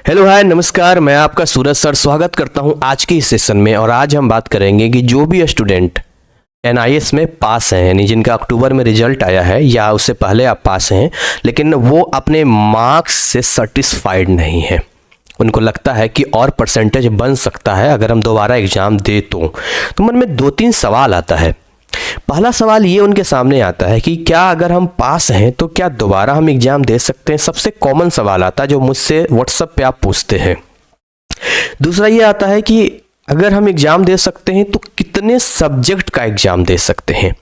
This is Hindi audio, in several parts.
हेलो हाय नमस्कार, मैं आपका सूरज सर स्वागत करता हूं आज के इस सेशन में। और आज हम बात करेंगे कि जो भी स्टूडेंट एनआईएस में पास हैं, यानी जिनका अक्टूबर में रिजल्ट आया है या उससे पहले आप पास हैं लेकिन वो अपने मार्क्स से सेटिस्फाइड नहीं है, उनको लगता है कि और परसेंटेज बन सकता है अगर हम दोबारा एग्ज़ाम दे तो मन में 2-3 सवाल आता है। पहला सवाल ये उनके सामने आता है कि क्या अगर हम पास हैं तो क्या दोबारा हम एग्ज़ाम दे सकते हैं। सबसे कॉमन सवाल आता है जो मुझसे व्हाट्सएप पे आप पूछते हैं। दूसरा ये आता है कि अगर हम एग्ज़ाम दे सकते हैं तो कितने सब्जेक्ट का एग्ज़ाम दे सकते हैं।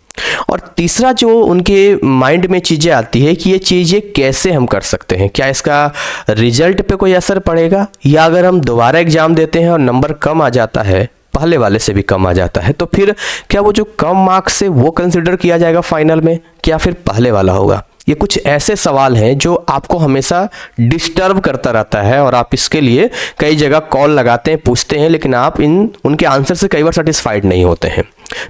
और तीसरा जो उनके माइंड में चीज़ें आती है कि ये चीज़ें कैसे हम कर सकते हैं, क्या इसका रिजल्ट पे कोई असर पड़ेगा, या अगर हम दोबारा एग्ज़ाम देते हैं और नंबर कम आ जाता है, पहले वाले से भी कम आ जाता है, तो फिर क्या वो जो कम मार्क्स है वो कंसिडर किया जाएगा फाइनल में, क्या फिर पहले वाला होगा। ये कुछ ऐसे सवाल हैं जो आपको हमेशा डिस्टर्ब करता रहता है और आप इसके लिए कई जगह कॉल लगाते हैं, पूछते हैं, लेकिन आप उनके आंसर से कई बार सेटिस्फाइड नहीं होते हैं।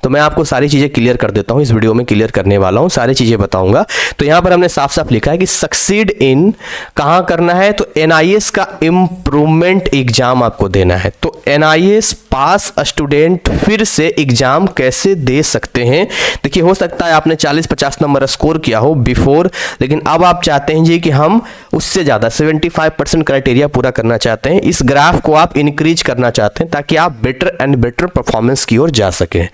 तो मैं आपको सारी चीज़ें क्लियर कर देता हूँ, इस वीडियो में क्लियर करने वाला हूँ, सारी चीज़ें बताऊंगा। तो यहाँ पर हमने साफ साफ लिखा है कि सक्सीड इन कहाँ करना है, तो एनआईएस का इम्प्रूवमेंट एग्जाम आपको देना है। तो एनआईएस पास स्टूडेंट फिर से एग्जाम कैसे दे सकते हैं। देखिए, हो सकता है आपने 40-50 नंबर स्कोर किया हो बिफोर, लेकिन अब आप चाहते हैं जी कि हम उससे ज़्यादा 75% क्राइटेरिया पूरा करना चाहते हैं। इस ग्राफ को आप इंक्रीज करना चाहते हैं ताकि आप बेटर एंड बेटर परफॉर्मेंस की ओर जा सकें।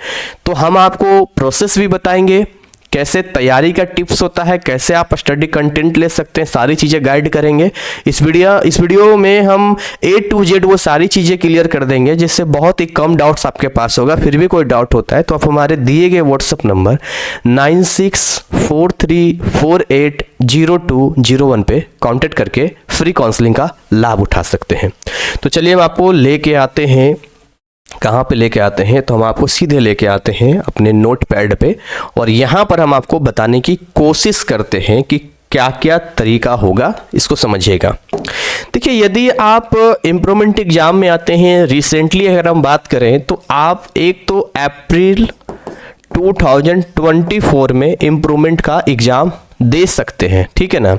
तो हम आपको प्रोसेस भी बताएंगे, कैसे तैयारी का टिप्स होता है, कैसे आप स्टडी कंटेंट ले सकते हैं, सारी चीज़ें गाइड करेंगे। इस वीडियो में हम A to Z वो सारी चीज़ें क्लियर कर देंगे, जिससे बहुत ही कम डाउट्स आपके पास होगा। फिर भी कोई डाउट होता है तो आप हमारे दिए गए व्हाट्सएप नंबर 9643480201 पे कांटेक्ट करके फ्री काउंसलिंग का लाभ उठा सकते हैं। तो चलिए हम आपको लेके आते हैं, कहाँ पे लेके आते हैं, तो हम आपको सीधे लेके आते हैं अपने नोट पैड पे, और यहाँ पर हम आपको बताने की कोशिश करते हैं कि क्या क्या तरीका होगा, इसको समझिएगा। देखिए, यदि आप इम्प्रूवमेंट एग्जाम में आते हैं, रिसेंटली अगर हम बात करें तो आप एक तो अप्रैल 2024 में इम्प्रूवमेंट का एग्ज़ाम दे सकते हैं, ठीक है ना,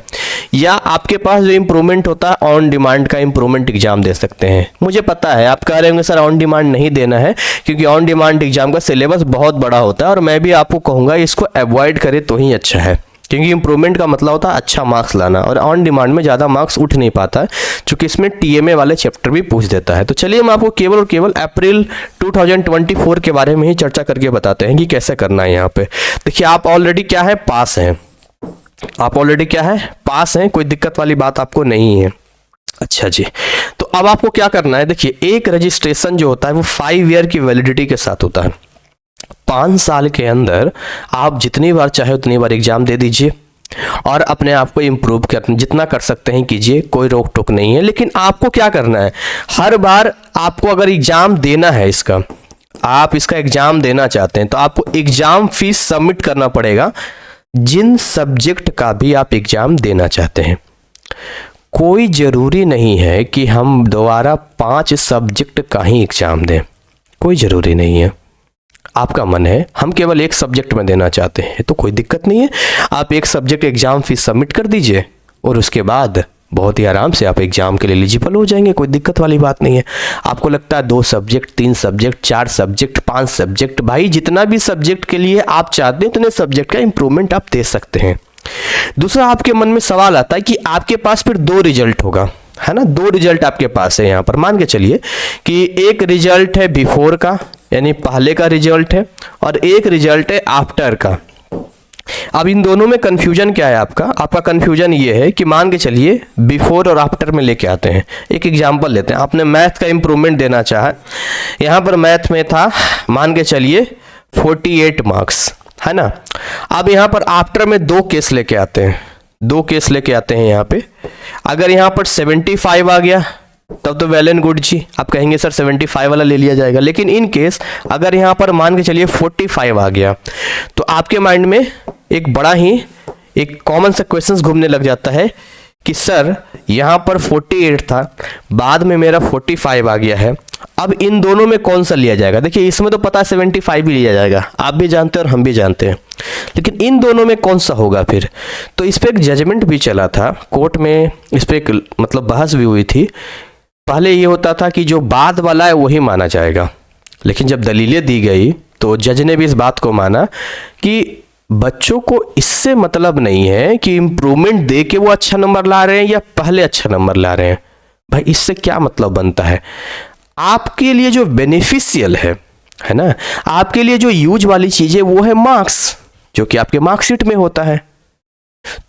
या आपके पास जो इम्प्रूवमेंट होता है ऑन डिमांड का इम्प्रूवमेंट एग्जाम दे सकते हैं। मुझे पता है आप कह रहे होंगे सर ऑन डिमांड नहीं देना है, क्योंकि ऑन डिमांड एग्जाम का सिलेबस बहुत बड़ा होता है, और मैं भी आपको कहूँगा इसको अवॉइड करें तो ही अच्छा है, क्योंकि इम्प्रूवमेंट का मतलब होता है अच्छा मार्क्स लाना, और ऑन डिमांड में ज़्यादा मार्क्स उठ नहीं पाता है, क्योंकि इसमें टीएमए वाले चैप्टर भी पूछ देता है। तो चलिए हम आपको केवल और केवल अप्रैल 2024 के बारे में ही चर्चा करके बताते हैं कि कैसे करना है। यहाँ पे देखिए, आप ऑलरेडी क्या है, पास हैं, आप ऑलरेडी क्या है, पास हैं, कोई दिक्कत वाली बात आपको नहीं है। अच्छा जी, तो अब आपको क्या करना है। देखिए, एक रजिस्ट्रेशन जो होता है वो 5 ईयर की वैलिडिटी के साथ होता है। 5 साल के अंदर आप जितनी बार चाहे उतनी बार एग्जाम दे दीजिए और अपने आप को इम्प्रूव कर जितना कर सकते हैं कीजिए, कोई रोक टोक नहीं है। लेकिन आपको क्या करना है, हर बार आपको अगर एग्जाम देना है, आप इसका एग्जाम देना चाहते हैं तो आपको एग्जाम फीस सबमिट करना पड़ेगा, जिन सब्जेक्ट का भी आप एग्जाम देना चाहते हैं। कोई ज़रूरी नहीं है कि हम दोबारा 5 सब्जेक्ट का ही एग्जाम दें, कोई ज़रूरी नहीं है। आपका मन है हम केवल एक सब्जेक्ट में देना चाहते हैं तो कोई दिक्कत नहीं है, आप एक सब्जेक्ट एग्जाम फीस सबमिट कर दीजिए और उसके बाद बहुत ही आराम से आप एग्जाम के लिए एलिजिबल हो जाएंगे, कोई दिक्कत वाली बात नहीं है। आपको लगता है 2 सब्जेक्ट, 3 सब्जेक्ट, 4 सब्जेक्ट, 5 सब्जेक्ट, भाई जितना भी सब्जेक्ट के लिए आप चाहते हैं उतने सब्जेक्ट का इम्प्रूवमेंट आप दे सकते हैं। दूसरा, आपके मन में सवाल आता है कि आपके पास फिर 2 रिजल्ट होगा, है ना, 2 रिजल्ट आपके पास है। यहाँ पर मान के चलिए कि एक रिजल्ट है बिफोर का, यानी पहले का रिजल्ट है, और एक रिजल्ट है आफ्टर का। अब इन दोनों में कंफ्यूजन क्या है आपका कंफ्यूजन ये है कि मान के चलिए बिफोर और आफ्टर में लेके आते हैं। एक एग्जांपल लेते हैं, आपने मैथ का इम्प्रूवमेंट देना चाहा, यहाँ पर मैथ में था मान के चलिए 48 मार्क्स, है ना। अब यहाँ पर आफ्टर में 2 केस लेके आते हैं, 2 केस लेके आते हैं यहाँ पे। अगर यहाँ पर 75 आ गया तब तो वेल एंड गुड जी, आप कहेंगे सर 75 वाला ले लिया जाएगा। लेकिन इन केस अगर यहाँ पर मान के चलिए 45 आ गया तो आपके माइंड में एक बड़ा ही एक कॉमन सा क्वेश्चंस घूमने लग जाता है कि सर यहाँ पर 48 था, बाद में मेरा 45 आ गया है, अब इन दोनों में कौन सा लिया जाएगा। देखिए, इसमें तो पता है 75 भी लिया जाएगा, आप भी जानते हैं और हम भी जानते हैं, लेकिन इन दोनों में कौन सा होगा फिर। तो इस पर एक जजमेंट भी चला था कोर्ट में, इस पर एक मतलब बहस भी हुई थी पहले ये होता था कि जो बाद वाला है वही माना जाएगा, लेकिन जब दलीलें दी गई तो जज ने भी इस बात को माना कि बच्चों को इससे मतलब नहीं है कि इम्प्रूवमेंट दे के वो अच्छा नंबर ला रहे हैं या पहले अच्छा नंबर ला रहे हैं। भाई इससे क्या मतलब बनता है? आपके लिए जो बेनिफिशियल है ना, आपके लिए जो यूज वाली चीज है वो है मार्क्स, जो कि आपके मार्कशीट में होता है।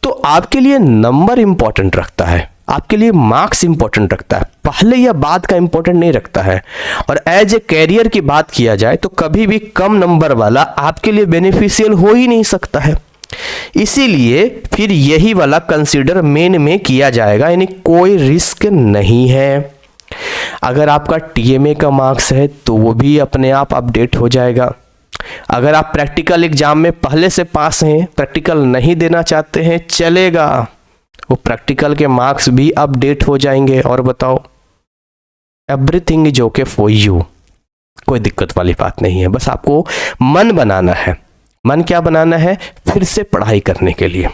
तो आपके लिए नंबर इंपॉर्टेंट रखता है, आपके लिए मार्क्स इंपॉर्टेंट रखता है, पहले या बाद का इंपॉर्टेंट नहीं रखता है। और एज ए कैरियर की बात किया जाए तो कभी भी कम नंबर वाला आपके लिए बेनिफिशियल हो ही नहीं सकता है। इसीलिए फिर यही वाला कंसीडर मेन में किया जाएगा, यानी कोई रिस्क नहीं है। अगर आपका टीएमए का मार्क्स है तो वो भी अपने आप अपडेट हो जाएगा। अगर आप प्रैक्टिकल एग्जाम में पहले से पास हैं, प्रैक्टिकल नहीं देना चाहते हैं, चलेगा, वो प्रैक्टिकल के मार्क्स भी अपडेट हो जाएंगे। और बताओ, everything is okay for you, कोई दिक्कत वाली बात नहीं है। बस आपको मन बनाना है। मन क्या बनाना है? फिर से पढ़ाई करने के लिए,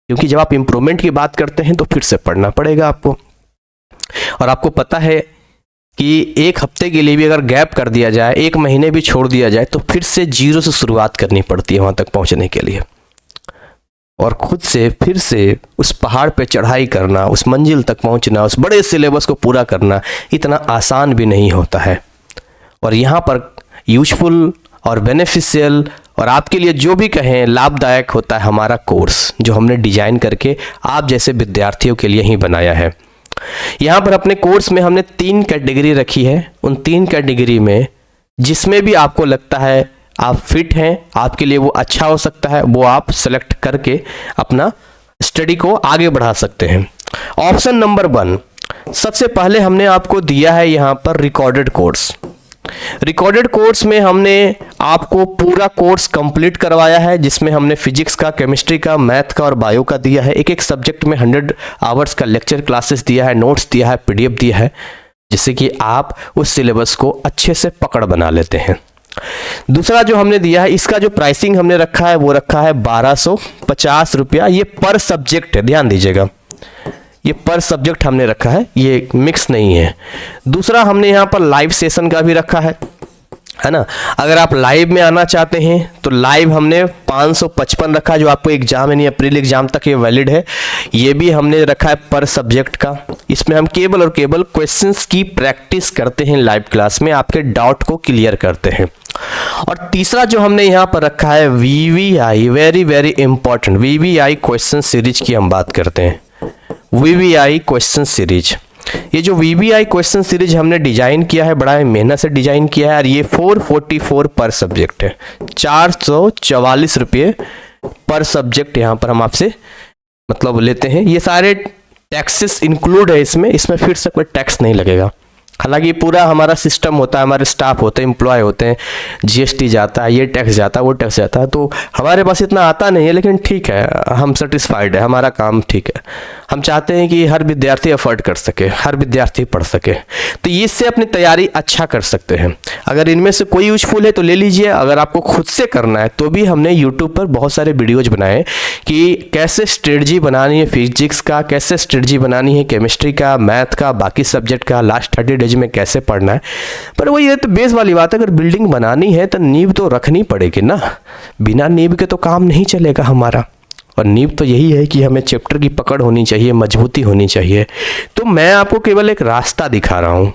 क्योंकि जब आप इम्प्रूवमेंट की बात करते हैं तो फिर से पढ़ना पड़ेगा आपको। और आपको पता है कि एक हफ्ते के लिए भी अगर गैप कर दिया जाए, एक महीने भी छोड़ दिया जाए, तो फिर से जीरो से शुरुआत करनी पड़ती है वहां तक पहुंचने के लिए। और खुद से फिर से उस पहाड़ पे चढ़ाई करना, उस मंजिल तक पहुंचना, उस बड़े सिलेबस को पूरा करना इतना आसान भी नहीं होता है। और यहाँ पर यूजफुल और बेनिफिशियल और आपके लिए जो भी कहें लाभदायक होता है हमारा कोर्स, जो हमने डिजाइन करके आप जैसे विद्यार्थियों के लिए ही बनाया है। यहाँ पर अपने कोर्स में हमने 3 कैटेगरी रखी है। उन 3 कैटेगरी में जिसमें भी आपको लगता है आप फिट हैं, आपके लिए वो अच्छा हो सकता है, वो आप सेलेक्ट करके अपना स्टडी को आगे बढ़ा सकते हैं। ऑप्शन नंबर 1, सबसे पहले हमने आपको दिया है यहाँ पर रिकॉर्डेड कोर्स। रिकॉर्डेड कोर्स में हमने आपको पूरा कोर्स कंप्लीट करवाया है, जिसमें हमने फिजिक्स का, केमिस्ट्री का, मैथ का और बायो का दिया है। एक एक सब्जेक्ट में 100 आवर्स का लेक्चर क्लासेस दिया है, नोट्स दिया है, पीडीएफ दिया है, जिससे कि आप उस सिलेबस को अच्छे से पकड़ बना लेते हैं। दूसरा जो हमने दिया है, इसका जो प्राइसिंग हमने रखा है वो रखा है 1250 रुपया। ये पर सब्जेक्ट है, ध्यान दीजिएगा, ये पर सब्जेक्ट हमने रखा है, ये मिक्स नहीं है। दूसरा हमने यहाँ पर लाइव सेशन का भी रखा है ना। अगर आप लाइव में आना चाहते हैं तो लाइव हमने 555 रखा है, जो आपको एग्जाम यानी अप्रैल एग्जाम तक ये वैलिड है। ये भी हमने रखा है पर सब्जेक्ट का। इसमें हम केवल और केवल क्वेश्चंस की प्रैक्टिस करते हैं, लाइव क्लास में आपके डाउट को क्लियर करते हैं। और तीसरा जो हमने यहाँ पर रखा है VVI, very very important, VVI question series की हम बात करते हैं। VVI क्वेश्चन सीरीज, ये जो VVI क्वेश्चन सीरीज हमने डिजाइन किया है, बड़ा मेहनत से डिजाइन किया है, और ये 444 पर सब्जेक्ट है, 444 रुपये पर सब्जेक्ट यहाँ पर हम आपसे मतलब लेते हैं। ये सारे टैक्सेस इंक्लूड है इसमें फिर से कोई टैक्स नहीं लगेगा। हालांकि पूरा हमारा सिस्टम होता है, हमारे स्टाफ होते हैं, एम्प्लॉय होते हैं, GST जाता है, ये टैक्स जाता है, वो टैक्स जाता है, तो हमारे पास इतना आता नहीं है, लेकिन ठीक है, हम सेटिस्फाइड है, हमारा काम ठीक है। हम चाहते हैं कि हर विद्यार्थी अफोर्ड कर सके, हर विद्यार्थी पढ़ सके, तो इससे अपनी तैयारी अच्छा कर सकते हैं। अगर इनमें से कोई यूजफुल है तो ले लीजिए, अगर आपको खुद से करना है तो भी हमने यूट्यूब पर बहुत सारे वीडियोज बनाए कि कैसे स्ट्रेटजी बनानी है फिजिक्स का, कैसे स्ट्रेटजी बनानी है केमिस्ट्री का, मैथ का, बाकी सब्जेक्ट का, लास्ट 30 डेज में कैसे पढ़ना है। पर वो ये तो बेस वाली बात है, अगर बिल्डिंग बनानी है तो नींव तो रखनी पड़ेगी ना, बिना नींव के तो काम नहीं चलेगा हमारा। और नींव तो यही है कि हमें चैप्टर की पकड़ होनी चाहिए, मजबूती होनी चाहिए। तो मैं आपको केवल एक रास्ता दिखा रहा हूँ,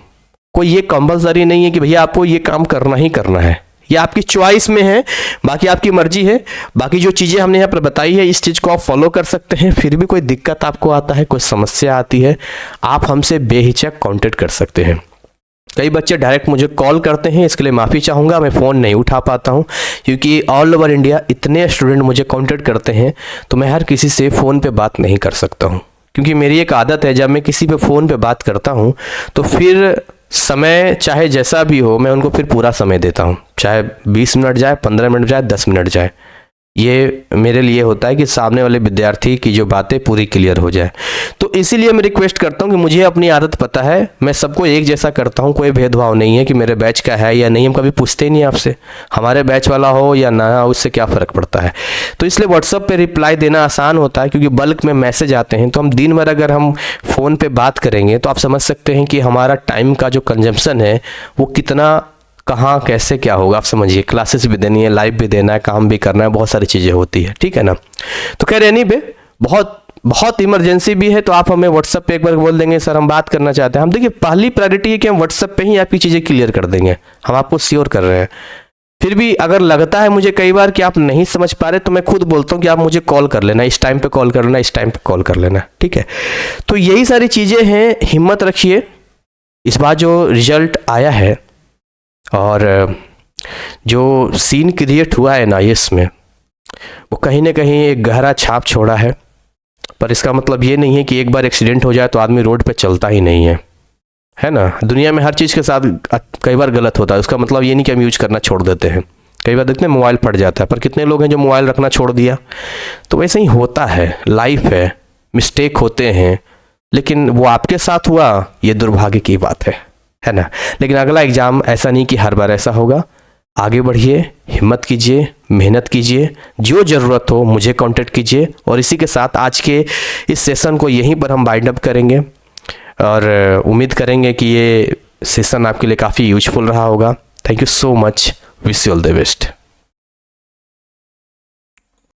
कोई ये कंपल्सरी नहीं है कि भैया आपको ये काम करना ही करना है, ये आपकी चॉइस में है, बाकी आपकी मर्जी है। बाकी जो चीज़ें हमने यहाँ पर बताई है इस चीज़ को आप फॉलो कर सकते हैं। फिर भी कोई दिक्कत आपको आता है, कोई समस्या आती है, आप हमसे बेहिचक कांटेक्ट कर सकते हैं। कई बच्चे डायरेक्ट मुझे कॉल करते हैं, इसके लिए माफ़ी चाहूँगा, मैं फ़ोन नहीं उठा पाता हूँ, क्योंकि ऑल ओवर इंडिया इतने स्टूडेंट मुझे कांटेक्ट करते हैं, तो मैं हर किसी से फ़ोन पे बात नहीं कर सकता हूँ। क्योंकि मेरी एक आदत है, जब मैं किसी पे फ़ोन पे बात करता हूँ तो फिर समय चाहे जैसा भी हो, मैं उनको फिर पूरा समय देता हूँ, चाहे 20 मिनट जाए, 15 मिनट जाए, 10 मिनट जाए। ये मेरे लिए होता है कि सामने वाले विद्यार्थी की जो बातें पूरी क्लियर हो जाए। तो इसीलिए मैं रिक्वेस्ट करता हूँ कि मुझे अपनी आदत पता है, मैं सबको एक जैसा करता हूँ, कोई भेदभाव नहीं है कि मेरे बैच का है या नहीं। हम कभी पूछते ही नहीं आपसे, हमारे बैच वाला हो या ना हो उससे क्या फ़र्क पड़ता है। तो इसलिए व्हाट्सअप पे रिप्लाई देना आसान होता है, क्योंकि बल्क में मैसेज आते हैं। तो हम दिन भर अगर हम फ़ोन पर बात करेंगे तो आप समझ सकते हैं कि हमारा टाइम का जो कंजम्पशन है वो कितना, कहाँ कैसे क्या होगा। आप समझिए, क्लासेस भी देनी है, लाइव भी देना है, काम भी करना है, बहुत सारी चीज़ें होती है, ठीक है ना। तो कह रहे नहीं बे, बहुत इमरजेंसी भी है तो आप हमें व्हाट्सएप पे एक बार बोल देंगे सर हम बात करना चाहते हैं। हम देखिए पहली प्रायोरिटी है कि हम व्हाट्सएप पे ही आपकी चीज़ें क्लियर कर देंगे, हम आपको श्योर कर रहे हैं। फिर भी अगर लगता है मुझे कई बार कि आप नहीं समझ पा रहे तो मैं खुद बोलता हूँ कि आप मुझे कॉल कर लेना, इस टाइम पे कॉल कर लेना, इस टाइम पे कॉल कर लेना, ठीक है। तो यही सारी चीज़ें हैं, हिम्मत रखिए। इस बार जो रिजल्ट आया है और जो सीन क्रिएट हुआ है ना इसमें, वो कहीं ना कहीं एक गहरा छाप छोड़ा है। पर इसका मतलब ये नहीं है कि एक बार एक्सीडेंट हो जाए तो आदमी रोड पे चलता ही नहीं है ना। दुनिया में हर चीज़ के साथ कई बार गलत होता है, उसका मतलब ये नहीं कि हम यूज करना छोड़ देते हैं। कई बार देखते हैं मोबाइल फट जाता है, पर कितने लोग हैं जो मोबाइल रखना छोड़ दिया। तो वैसे ही होता है, लाइफ है, मिस्टेक होते हैं, लेकिन वो आपके साथ हुआ ये दुर्भाग्य की बात है ना। लेकिन अगला एग्ज़ाम ऐसा नहीं कि हर बार ऐसा होगा। आगे बढ़िए, हिम्मत कीजिए, मेहनत कीजिए, जो ज़रूरत हो मुझे कांटेक्ट कीजिए। और इसी के साथ आज के इस सेशन को यहीं पर हम वाइंड अप करेंगे और उम्मीद करेंगे कि ये सेशन आपके लिए काफ़ी यूजफुल रहा होगा। Thank you so much, wish you all the best.